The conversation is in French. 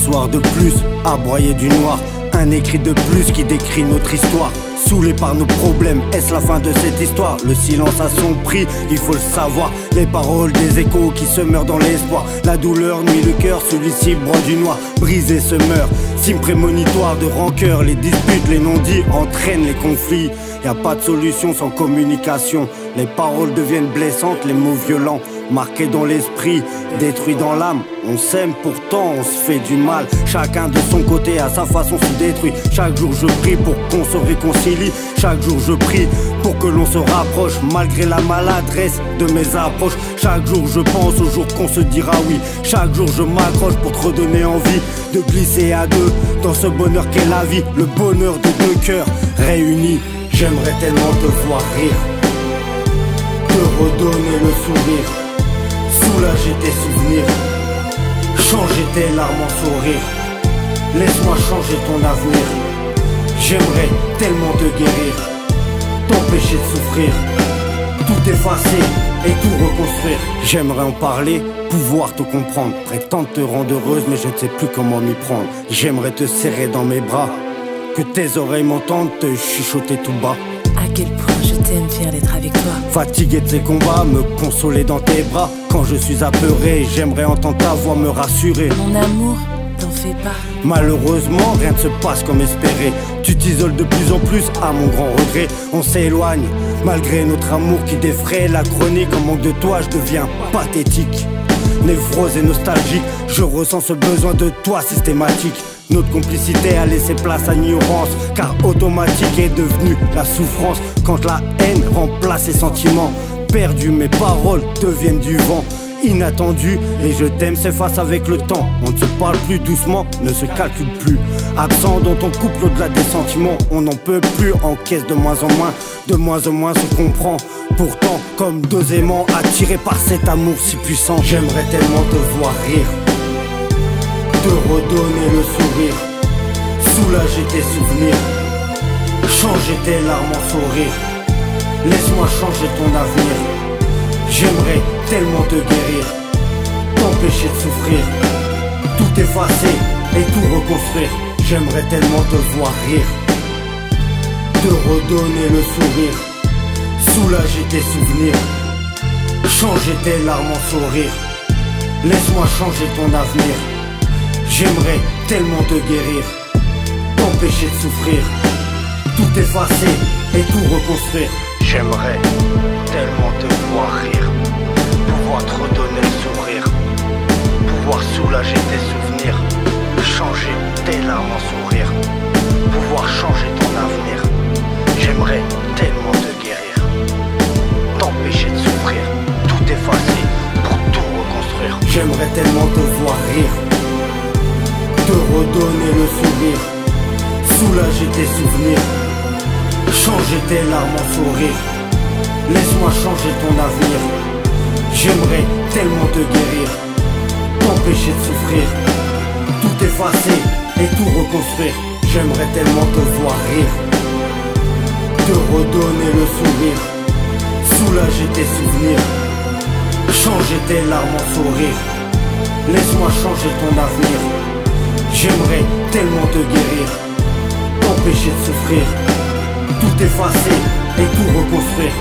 soir de plus, à broyer du noir. Un écrit de plus qui décrit notre histoire. Saoulé par nos problèmes, est-ce la fin de cette histoire? Le silence a son prix, il faut le savoir. Les paroles des échos qui se meurent dans l'espoir. La douleur nuit le cœur, celui-ci broie du noir. Brisé se meurt, signe prémonitoire de rancœur. Les disputes, les non-dits entraînent les conflits. Y a pas de solution sans communication. Les paroles deviennent blessantes, les mots violents. Marqués dans l'esprit, détruits dans l'âme. On s'aime pourtant, on se fait du mal. Chacun de son côté, à sa façon se détruit. Chaque jour je prie pour qu'on se réconcilie. Chaque jour je prie pour que l'on se rapproche. Malgré la maladresse de mes approches. Chaque jour je pense au jour qu'on se dira oui. Chaque jour je m'accroche pour te redonner envie de glisser à deux dans ce bonheur qu'est la vie. Le bonheur de deux cœurs réunis. J'aimerais tellement te voir rire, te redonner le sourire, soulager tes souvenirs, changer tes larmes en sourire. Laisse-moi changer ton avenir. J'aimerais tellement te guérir, t'empêcher de souffrir, tout effacer et tout reconstruire. J'aimerais en parler, pouvoir te comprendre, prétendre te rendre heureuse mais je ne sais plus comment m'y prendre. J'aimerais te serrer dans mes bras, que tes oreilles m'entendent te chuchoter tout bas. À quel point je t'aime, fier d'être avec toi. Fatigué de ces combats, me consoler dans tes bras. Quand je suis apeuré, j'aimerais entendre ta voix me rassurer. Mon amour, t'en fais pas. Malheureusement, rien ne se passe comme espéré. Tu t'isoles de plus en plus, à mon grand regret. On s'éloigne, malgré notre amour qui défraie la chronique. En manque de toi, je deviens pathétique. Névrose et nostalgique, je ressens ce besoin de toi systématique. Notre complicité a laissé place à l'ignorance, car automatique est devenue la souffrance. Quand la haine remplace les sentiments, perdu, mes paroles deviennent du vent. Inattendu, et je t'aime s'efface avec le temps. On ne se parle plus doucement, ne se calcule plus. Absent dans ton couple au-delà des sentiments, on n'en peut plus, encaisse de moins en moins se comprend. Pourtant, comme deux aimants attirés par cet amour si puissant, j'aimerais tellement te voir rire, te redonner le sourire, soulager tes souvenirs, changer tes larmes en sourire. Laisse-moi changer ton avenir. J'aimerais tellement te guérir, t'empêcher de souffrir, tout effacer et tout reconstruire. J'aimerais tellement te voir rire, te redonner le sourire, soulager tes souvenirs, changer tes larmes en sourire. Laisse-moi changer ton avenir. J'aimerais tellement te guérir, t'empêcher de souffrir, tout effacer et tout reconstruire. J'aimerais tellement te voir rire, pouvoir te redonner le sourire, pouvoir soulager tes souvenirs, changer tes larmes en sourire, pouvoir changer ton avenir. J'aimerais tellement te guérir, t'empêcher de souffrir, tout effacer pour tout reconstruire. J'aimerais tellement te voir rire, te redonner le sourire, soulager tes souvenirs, changer tes larmes en sourire. Laisse-moi changer ton avenir. J'aimerais tellement te guérir, t'empêcher de souffrir, tout effacer et tout reconstruire. J'aimerais tellement te voir rire, te redonner le sourire, soulager tes souvenirs, changer tes larmes en sourire. Laisse-moi changer ton avenir. J'aimerais tellement te guérir, t'empêcher de souffrir, tout effacer et tout reconstruire.